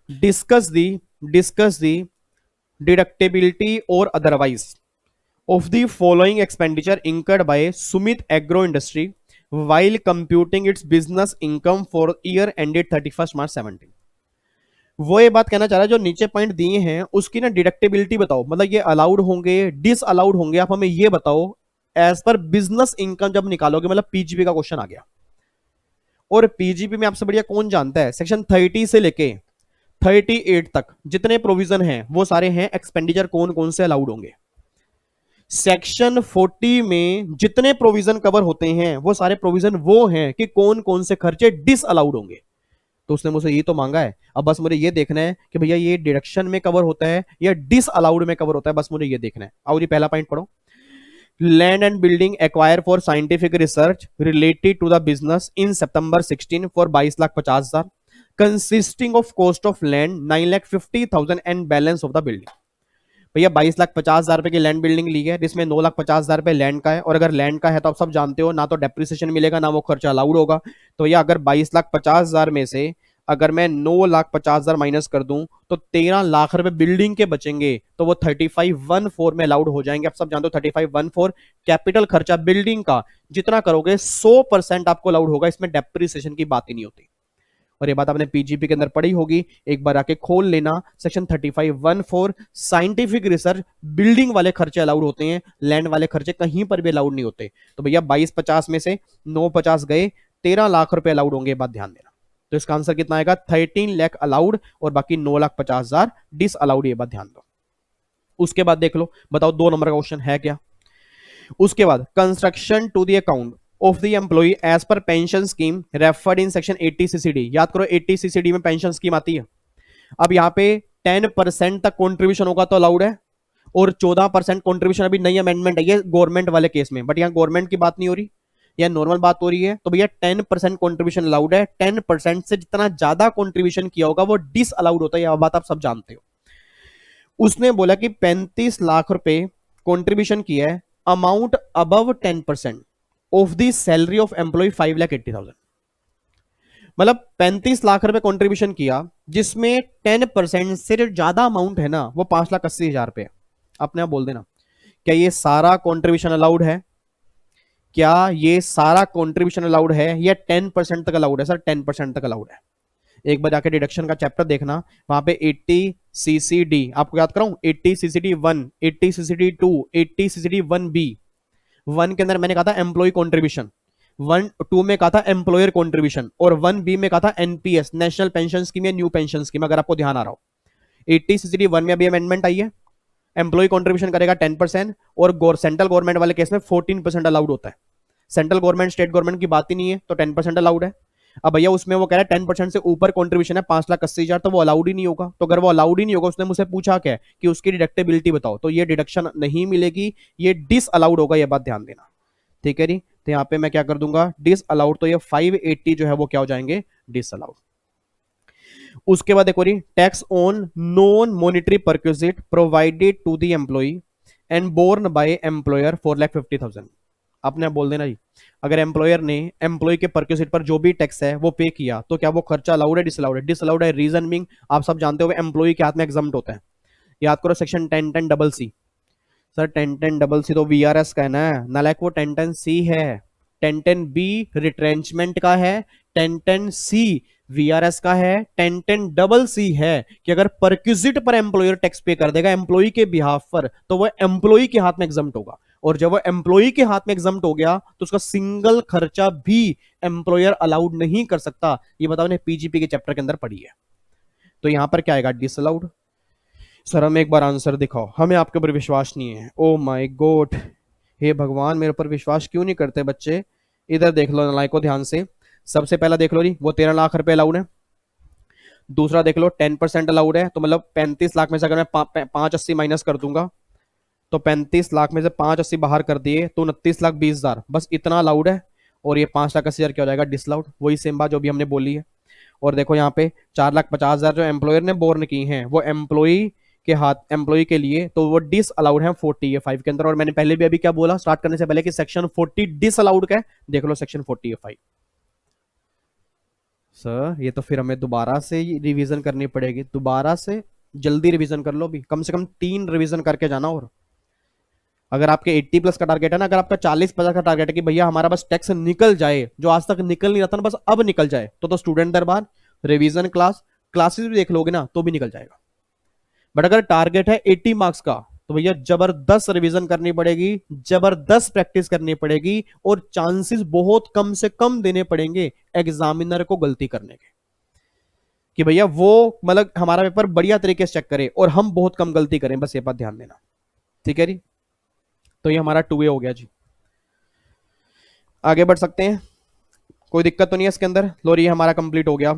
डिस्कस दी डिडक्टेबिलिटी और otherwise of the following expenditure incurred by Sumit Agro Industry while computing its business income for year ended 31st March 17। वो ये बात कहना चाह रहा है, जो नीचे पॉइंट दिए हैं उसकी ना डिडक्टेबिलिटी बताओ, मतलब ये अलाउड होंगे डिस अलाउड होंगे, आप हमें ये बताओ एज पर बिजनेस इनकम जब निकालोगे, मतलब पीजीपी का क्वेश्चन आ गया। और पीजीपी में आपसे बढ़िया कौन जानता है, सेक्शन 30 से लेके 38 तक जितने प्रोविजन हैं वो सारे हैं एक्सपेंडिचर कौन कौन से अलाउड होंगे। सेक्शन 40 में जितने प्रोविजन कवर होते हैं वो सारे प्रोविजन वो हैं कि कौन कौन से खर्चे डिस अलाउड होंगे। तो उसने मुझसे ये तो मांगा है, अब बस मुझे ये देखना है कि भैया ये डिडक्शन में कवर होता है या डिस अलाउड में कवर होता है, बस मुझे ये देखना है। आओ जी पहला पॉइंट पढ़ो, land and building acquire for scientific research related to the business in September 16 for 22,50,000 consisting of cost of land 9,50,000 and balance of the building. भैया 22,50,000 रुपए की लैंड बिल्डिंग ली है, जिसमें 9,50,000 रुपए लैंड का है, और अगर लैंड का है तो आप सब जानते हो ना तो डेप्रिसिएशन मिलेगा ना वो खर्चा अलाउड होगा। तो भैया अगर 22,50,000 में से अगर मैं 9,50,000 माइनस कर दूं तो 13 लाख रुपए बिल्डिंग के बचेंगे, तो वो 3514 में अलाउड हो जाएंगे। आप सब जानते हो 3514 कैपिटल खर्चा बिल्डिंग का जितना करोगे 100% आपको अलाउड होगा, इसमें डेप्रिसिएशन की बात ही नहीं होती। और ये बात आपने पीजीपी के अंदर पढ़ी होगी, एक बार आके खोल लेना, सेक्शन 3514 साइंटिफिक रिसर्च बिल्डिंग वाले खर्चे अलाउड होते हैं, लैंड वाले खर्चे कहीं पर भी अलाउड नहीं होते। तो भैया 22,50 में से 9,50 गए, 13 लाख रुपए अलाउड होंगे, बात ध्यान देना। तो इसका आंसर कितना आएगा, 13 लाख अलाउड और बाकी 9,50,000 डिस अलाउड, ये बात ध्यान दो। उसके बाद देख लो, बताओ 2 नंबर का क्वेश्चन है क्या। उसके बाद construction to the account of the employ as per pension scheme referred in section 80 CCD। याद करो 80 CCD में पेंशन स्कीम आती है। अब यहां पे 10% तक कंट्रीब्यूशन होगा तो अलाउड है, और 14% कंट्रीब्यूशन अभी नई अमेंडमेंट है ये गवर्नमेंट वाले केस में, बट यहां गवर्नमेंट की बात नहीं हो रही, यह नॉर्मल बात हो रही है। तो भैया 10% कंट्रीब्यूशन अलाउड है, 10% से जितना ज्यादा कंट्रीब्यूशन किया होगा वो डिस अलाउड होता है, यह बात आप सब जानते हो। उसने बोला कि 35 लाख रुपए कंट्रीब्यूशन किया है, amount above 10% of the salary of employ 5,80,000, मतलब 35 लाख रुपए कंट्रीब्यूशन किया जिसमें 10% से जो ज्यादा अमाउंट है ना वो 5,80,000 रुपए। अपने आप बोल देना, क्या ये सारा कंट्रीब्यूशन अलाउड है, क्या ये सारा कंट्रीब्यूशन अलाउड है या 10% तक अलाउड है। सर 10% तक अलाउड है। एक बार जाके डिडक्शन का चैप्टर देखना, वहां पे 80 CCD आपको याद कराऊं, 80 CCD 1, 80 CCD 2, 80 CCD 1B। 1 के अंदर मैंने कहा था एम्प्लॉय कॉन्ट्रीब्यूशन, 2 में कहा था एम्प्लॉयर कॉन्ट्रीब्यूशन, और 1B में कहा था NPS नेशनल पेंशन स्कीम या न्यू पेंशन स्कीम, अगर आपको ध्यान आ रहा हो। 80 CCD 1 में अभी अमेंडमेंट आई है, एम्प्लॉय कॉन्ट्रीब्यूशन करेगा 10%, और सेंट्रल गवर्नमेंट वाले केस में 14% अलाउड होता है। सेंट्रल गवर्नमेंट स्टेट गवर्नमेंट की बात ही नहीं है, तो 10% अलाउड है। अब भैया उसमें वो कह रहा है 10% से ऊपर कॉन्ट्रीब्यूशन है 5,80,000, तो वो अलाउड ही नहीं होगा। तो अगर वो अलाउड ही नहीं होगा, उसने मुझसे पूछा क्या कि उसकी डिडक्टेबिलिटी बताओ, तो ये डिडक्शन नहीं मिलेगी, ये डिस अलाउड होगा, ये बात ध्यान देना, ठीक है जी। तो यहाँ पे मैं क्या कर दूंगा, डिस अलाउड, तो ये 580 जो है वो क्या हो जाएंगे, डिस अलाउड। उसके बाद देखो जी, tax on non monetary perquisite provided to the employ and borne by employer 4,50,000। आपने बोल देना जी, अगर एम्प्लॉयर ने एम्प्लॉय के परक्विजिट पर जो भी टैक्स है वो पे किया, तो क्या वो खर्चा अलाउड है, डिसअलाउड है? डिसअलाउड है। रीजन बिंग, आप सब जानते हो एम्प्लॉय के हाथ में एग्जम्प्ट होता है। याद करो सेक्शन 1010 सर 1010 तो वीआरएस का है ना, नालायक वो 1010 है। 1010 रिट्रेंचमेंट का है, 1010 वीआरएस का है, 1010 है कि अगर परक्विजिट पर एम्प्लॉयर टैक्स पे कर देगा एम्प्लॉय के बिहाफ पर, तो वो एम्प्लॉय के हाथ में एग्जम्प्ट होगा। और जब वो एम्प्लॉय के हाथ में एग्जम्प्ट हो गया, तो उसका सिंगल खर्चा भी एम्प्लॉयर अलाउड नहीं कर सकता। ये बताओ ने पीजीपी के चैप्टर के अंदर पढ़ी है। तो यहां पर क्या आएगा, डिसअलाउड। सर हमें एक बार आंसर दिखाओ, हमें आपके ऊपर विश्वास नहीं है। ओ माय गॉड, हे भगवान, मेरे ऊपर विश्वास क्यों नहीं करते बच्चे? इधर देख लो नालायकों ध्यान से। सबसे पहला देख लो जी, वो 13 लाख रुपए अलाउड है। दूसरा देख लो 10% अलाउड है, तो मतलब 35 लाख में से अगर मैं 580 माइनस कर दूंगा, तो 35 लाख में से 580 बाहर कर दिए तो 29,20,000, बस इतना अलाउड है। और ये 5,80,000 क्या हो जाएगा, डिसअलाउड। वही सेम बात जो भी हमने बोली है। और देखो यहाँ पे 4,50,000 जो एम्प्लॉयर ने बोर्न की हैं वो एम्प्लॉई के हाथ, एम्प्लॉय के लिए, तो वो डिस अलाउड है 40A5 के अंदर। और मैंने पहले भी अभी क्या बोला स्टार्ट करने से पहले कि सेक्शन 40 डिस अलाउड का है। देख लो सेक्शन 40A5। सर ये तो फिर हमें दोबारा से रिवीजन करनी पड़ेगी, दोबारा से। जल्दी रिवीजन कर लो भी, कम से कम 3 रिवीजन करके जाना। और अगर आपके 80+ का टारगेट है ना, अगर आपका 40-50 का टारगेट है कि भैया हमारा बस टैक्स निकल जाए, जो आज तक निकल नहीं रहा था ना, बस अब निकल जाए, तो स्टूडेंट दरबार, रिवीजन क्लास, क्लासेस भी देख लोगे ना तो भी निकल जाएगा। बट अगर टारगेट है 80 मार्क्स का, तो भैया जबरदस्त रिवीजन करनी पड़ेगी, जबरदस्त प्रैक्टिस करनी पड़ेगी, और चांसेस बहुत कम से कम देने पड़ेंगे एग्जामिनर को गलती करने के, कि भैया वो मतलब हमारा पेपर बढ़िया तरीके से चेक करे और हम बहुत कम गलती करें, बस ये बात ध्यान देना, ठीक है जी। तो ये हमारा 2A हो गया जी। आगे बढ़ सकते हैं, कोई दिक्कत तो नहीं है इसके अंदर। लो ये हमारा कंप्लीट हो गया।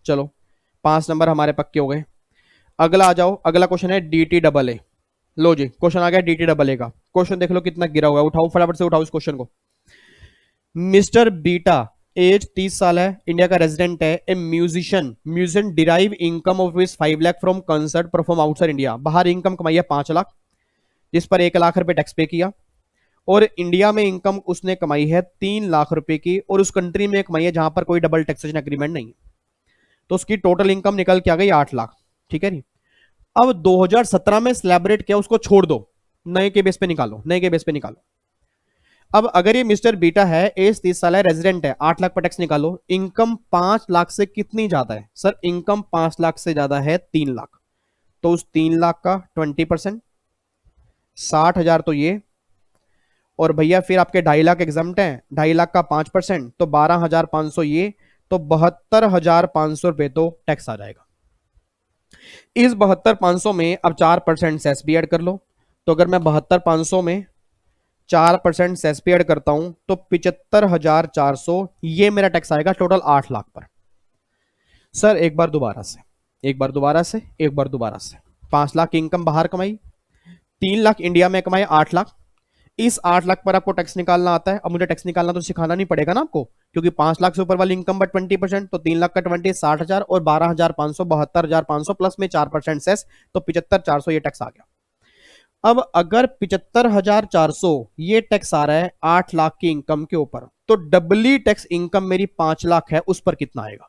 चलो 5 नंबर हमारे पक्के हो गए। अगला आ जाओ, अगला क्वेश्चन है DT AA। लो जी क्वेश्चन आ गया DT AA का। क्वेश्चन देख लो कितना गिरा हुआ है, उठाओ फटाफट से, उठाओ इस क्वेश्चन को। मिस्टर बीटा, एज 30 साल है, इंडिया का रेजिडेंट है, ए musician derive income of 5 lakh from concert perform outside India. बाहर इनकम कमाई है 5 लाख, जिस पर 1 लाख रुपए टैक्स पे किया। और इंडिया में इनकम उसने कमाई है 3 लाख रुपए की, और उस कंट्री में कमाई है जहां पर कोई डबल टैक्सेशन एग्रीमेंट नहीं है। तो उसकी टोटल इनकम निकल के आ गई 8 लाख, ठीक है जी। अब 2017 में स्लैबरेट किया, उसको छोड़ दो, नए के बेस पे निकालो, नए के बेस पे निकालो। अब अगर ये मिस्टर बीटा है, एज 30 साल है, रेजिडेंट है, 8 लाख पर टैक्स निकालो। इनकम 5 लाख से कितनी ज्यादा है? सर इनकम 5 लाख से ज्यादा है 3 लाख, तो उस 3 लाख का 20%, 60,000 तो ये, और भैया फिर आपके 2.5 लाख एग्जाम्प्ट है, 2.5 लाख का 5% तो 12,500 ये, तो 72,500 रुपए तो टैक्स आ जाएगा। इस 72,500 में अब 4% सेस भी ऐड कर लो। तो अगर मैं 72,500 में 4% सेस भी ऐड करता हूं तो 75,400 ये मेरा टैक्स आएगा टोटल 8 लाख पर। सर एक बार दोबारा से, एक बार दोबारा से, एक बार दोबारा से। 5 लाख इनकम बाहर कमाई, 3 लाख इंडिया में कमाई, 8 लाख। इस 8 लाख पर आपको टैक्स निकालना आता है। अब मुझे टैक्स निकालना तो सिखाना नहीं पड़ेगा ना आपको, क्योंकि 5 लाख से ऊपर वाली इनकम पर 20%, तो 3 लाख का 20 60,000 और 12,500 72,500 प्लस में 4% सेस, तो 75,400 ये टैक्स आ गया। अब अगर 75,400 ये टैक्स आ रहा है 8 लाख की इनकम के ऊपर, तो डबली टैक्स इनकम मेरी 5 लाख है, उस पर कितना आएगा?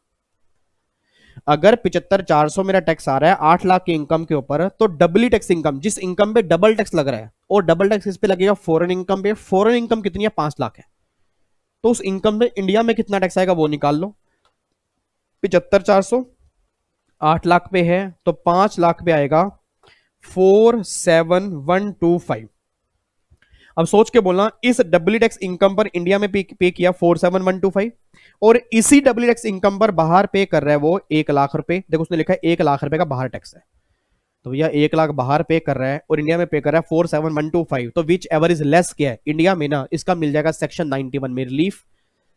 अगर 75,400 मेरा टैक्स आ रहा है 8 लाख की इनकम के ऊपर, तो डबली टैक्स इनकम, जिस इनकम पे डबल टैक्स लग रहा है, और डबल टैक्स इस पे लगेगा फॉरेन इनकम पे। फॉरेन इनकम कितनी है? 5 लाख है, तो उस इनकम पे इंडिया में कितना टैक्स आएगा वो निकाल लो। 75,400 8 लाख पे है, तो 5 लाख पे आएगा 47,125। अब सोच के बोलना, इस डबली टैक्स इनकम पर इंडिया में पे किया 47,125, और इसी डबली टैक्स इनकम पर बाहर पे कर रहा है वो 1 लाख रुपए। देखो उसने लिखा है 1 लाख रुपए का बाहर टैक्स है, तो भैया 1 लाख बाहर पे कर रहा है और इंडिया में पे कर रहा है 47,125, तो विच एवर इज लेस क्या है इंडिया में ना, इसका मिल जाएगा सेक्शन 91 में रिलीफ।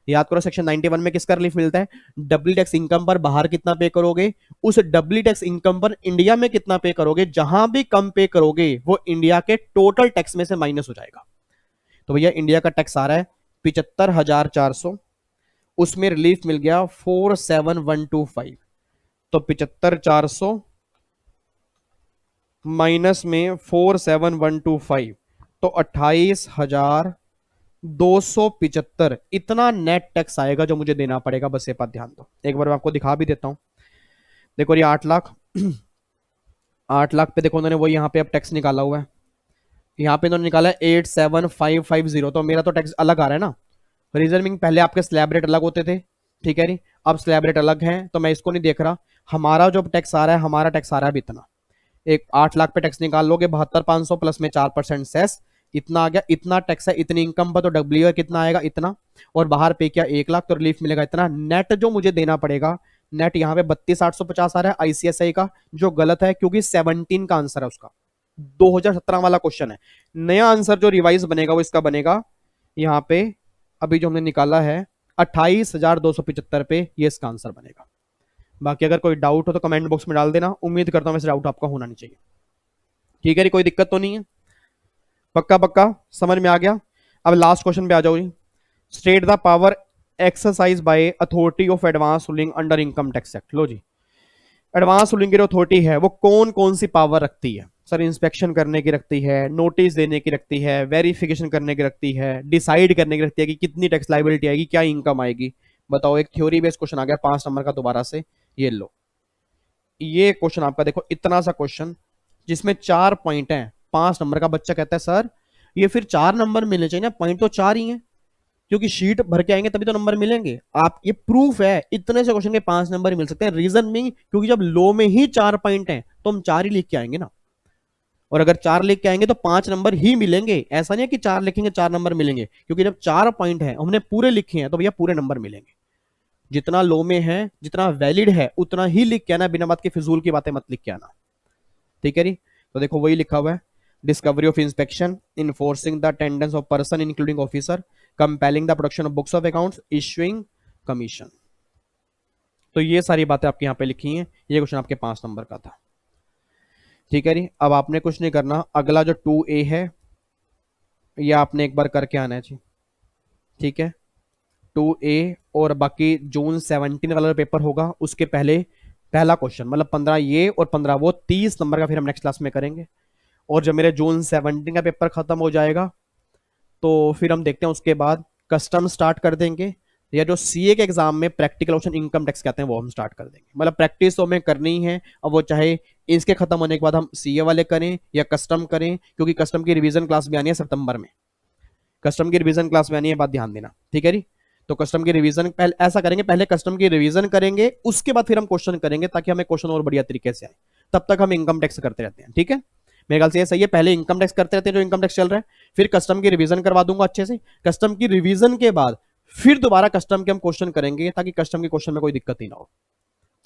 याद करो सेक्शन 91 में किसका रिलीफ मिलता है, डब्ल्यू टैक्स इनकम पर बाहर कितना पे करोगे, उस डब्ल्यू टैक्स इनकम पर इंडिया में कितना पे करोगे, जहां भी कम पे करोगे वो इंडिया के टोटल टैक्स में से माइनस हो जाएगा। तो भैया इंडिया का टैक्स आ रहा है 75,400, उसमें रिलीफ मिल गया 47,125, तो 75,400 माइनस में 47,125, तो 28,275, इतना नेट टैक्स आएगा जो मुझे देना पड़ेगा। बस ये बात ध्यान दो, एक बार मैं आपको दिखा भी देता हूं। देखो ये 8 लाख 8 लाख पे देखो उन्होंने वो यहाँ पे अब टैक्स निकाला हुआ है, यहाँ पे इन्होंने निकाला है 87,550, तो मेरा तो टैक्स अलग आ रहा है ना। रीजन मीन पहले आपके स्लैब रेट अलग होते थे, ठीक है नी, अब स्लैब रेट अलग है, तो मैं इसको नहीं देख रहा। हमारा जो टैक्स आ रहा है, हमारा टैक्स आ रहा है अभी इतना, एक 8 लाख पे टैक्स निकाल लोगे 72,500 प्लस में 4% सेस, इतना आ गया, इतना टैक्स है इतनी इनकम पर, तो डब्ल्यू कितना आएगा इतना, और बाहर पे किया 1 लाख, तो रिलीफ मिलेगा इतना। नेट जो मुझे देना पड़ेगा, नेट यहाँ पे 32,850 आ रहा है आईसीएसआई का, जो गलत है क्योंकि 17 का आंसर है उसका, 2017 वाला क्वेश्चन है। नया आंसर जो रिवाइज बनेगा वो इसका बनेगा यहाँ पे, अभी जो हमने निकाला है 28,275 पे, ये इसका आंसर बनेगा। बाकी अगर कोई डाउट हो तो कमेंट बॉक्स में डाल देना, उम्मीद करता हूं वैसे डाउट आपका होना नहीं चाहिए, ठीक है, कोई दिक्कत तो नहीं है, पक्का पक्का समझ में आ गया। अब लास्ट क्वेश्चन पे आ जाओ जी। State the power exercise by authority of advance ruling under income tax act. लो जी, एडवांस रूलिंग की जो अथॉरिटी है वो कौन कौन सी पावर रखती है? सर इंस्पेक्शन करने की रखती है, नोटिस देने की रखती है, वेरिफिकेशन करने की रखती है, डिसाइड करने की रखती है कि कितनी टैक्स लाइबिलिटी आएगी, क्या इनकम आएगी। बताओ, एक थ्योरी बेस्ड क्वेश्चन आ गया 5 नंबर का दोबारा से, ये लो, ये क्वेश्चन आपका देखो, इतना सा क्वेश्चन जिसमें 4 पॉइंट हैं, 5 नंबर का बच्चा कहता है सर ये फिर 4 नंबर मिलने चाहिए ना, पॉइंट तो 4 ही हैं, क्योंकि शीट भर के आएंगे तभी तो नंबर मिलेंगे। आप ये प्रूफ है, इतने से क्वेश्चन के 5 नंबर ही मिल सकते हैं। रीजन में क्योंकि जब लो में ही 4 पॉइंट हैं तो हम 4 ही लिख के आएंगे ना, और अगर 4 लिख के आएंगे तो 5 नंबर ही मिलेंगे। ऐसा नहीं है कि 4 लिखेंगे 4 नंबर मिलेंगे, क्योंकि जब 4 पॉइंट है हमने पूरे लिखे हैं तो भैया पूरे नंबर मिलेंगे। जितना लो में है, जितना वैलिड है उतना ही लिख के आना, बिना बात के फिजूल की बातें मत लिख के आना, ठीक है जी। तो देखो वही लिखा हुआ है, discovery of inspection, enforcing the attendance of person including officer, compelling the production of books of accounts, issuing commission. तो ये सारी बातें आपके यहाँ पे लिखी हैं, ये क्वेश्चन आपके 5 नंबर का था, ठीक है जी। अब आपने कुछ नहीं करना, अगला जो 2A है ये आपने एक बार करके आना है जी, ठीक है। 2A और बाकी जून 17 वाला पेपर होगा उसके पहले पहला क्वेश्चन, मतलब 15 ये और 15 वो, 30 नंबर का फिर हम नेक्स्ट क्लास में करेंगे। और जब मेरे जून 17 का पेपर खत्म हो जाएगा तो फिर हम देखते हैं उसके बाद कस्टम स्टार्ट कर देंगे, या जो सीए के एग्जाम में प्रैक्टिकल ऑप्शन इनकम टैक्स कहते हैं वो हम स्टार्ट कर देंगे। मतलब प्रैक्टिस तो हमें करनी ही है, अब वो चाहे इसके खत्म होने के बाद हम सीए वाले करें या कस्टम करें, क्योंकि कस्टम की रिवीजन क्लास भी आनी है सितंबर में, कस्टम की रिवीजन क्लास में आनी है, बात ध्यान देना, ठीक है जी। तो कस्टम की रिवीजन पहले ऐसा करेंगे, पहले कस्टम की रिवीजन करेंगे उसके बाद फिर हम क्वेश्चन करेंगे, ताकि हमें क्वेश्चन और बढ़िया तरीके से आए। तब तक हम इनकम टैक्स करते रहते हैं, ठीक है, मेरे ख्याल से ये सही है। पहले इनकम टैक्स करते रहते हैं जो इनकम टैक्स चल रहा है, फिर कस्टम की रिवीजन करवा दूंगा अच्छे से, कस्टम की रिवीजन के बाद फिर दोबारा कस्टम के हम क्वेश्चन करेंगे, ताकि कस्टम के क्वेश्चन में कोई दिक्कत ही ना हो,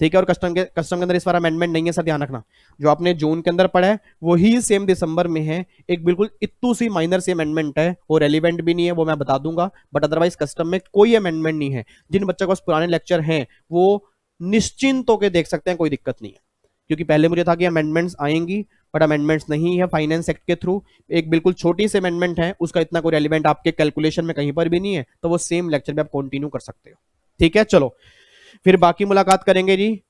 ठीक है। और कस्टम के अंदर इस बार अमेंडमेंट नहीं है सर, ध्यान रखना, जो आपने जून के अंदर पढ़ा है वही सेम दिसंबर में है, एक बिल्कुल इतू सी माइनर सी अमेंडमेंट है, वो रेलिवेंट भी नहीं है, वो मैं बता दूंगा, बट अदरवाइज कस्टम में कोई अमेंडमेंट नहीं है। जिन बच्चों के पास पुराने लेक्चर हैं वो निश्चिंत होकर देख सकते हैं, कोई दिक्कत नहीं है, क्योंकि पहले मुझे था कि अमेंडमेंट्स आएंगी, बट अमेंडमेंट्स नहीं है फाइनेंस एक्ट के थ्रू, एक बिल्कुल छोटी सी अमेंडमेंट है, उसका इतना कोई रेलिवेंट आपके कैलकुलेशन में कहीं पर भी नहीं है, तो वो सेम लेक्चर में आप कंटिन्यू कर सकते हो, ठीक है। चलो फिर बाकी मुलाकात करेंगे जी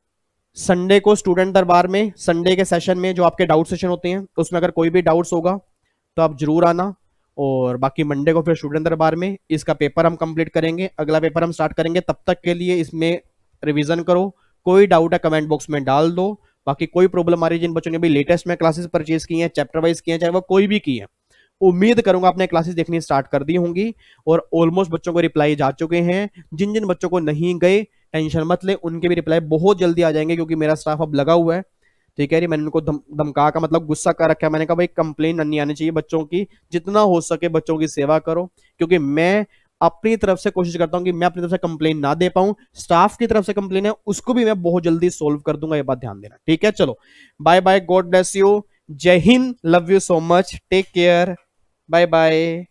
संडे को स्टूडेंट दरबार में, संडे के सेशन में जो आपके डाउट सेशन होते हैं उसमें अगर कोई भी डाउट्स होगा तो आप जरूर आना। और बाकी मंडे को फिर स्टूडेंट दरबार में इसका पेपर हम कंप्लीट करेंगे, अगला पेपर हम स्टार्ट करेंगे, तब तक के लिए इसमें रिवीजन करो, कोई डाउट है कमेंट बॉक्स में डाल दो। बाकी कोई प्रॉब्लम आ रही है, जिन बच्चों ने भी लेटेस्ट में क्लासेस परचेज की हैं, चैप्टर वाइज की हैं, चाहे वो कोई भी की है, उम्मीद करूंगा आपने क्लासेस देखनी स्टार्ट कर दी होंगी, और ऑलमोस्ट बच्चों को रिप्लाई जा चुके हैं। जिन जिन बच्चों को नहीं गए टेंशन मत ले, उनके भी रिप्लाई बहुत जल्दी आ जाएंगे, क्योंकि मेरा स्टाफ अब लगा हुआ है, ठीक है। मैंने उनको धमका का मतलब गुस्सा कर रखा है, मैंने कहा भाई कंप्लेन नहीं आनी चाहिए बच्चों की, जितना हो सके बच्चों की सेवा करो, क्योंकि मैं अपनी तरफ से कोशिश करता हूं कि मैं अपनी तरफ से कंप्लेन ना दे पाऊं, स्टाफ की तरफ से कंप्लेन है उसको भी मैं बहुत जल्दी सोल्व कर दूंगा, ये बात ध्यान देना, ठीक है। चलो bye bye, God bless you, जय Hind, love you so much, take care, bye bye.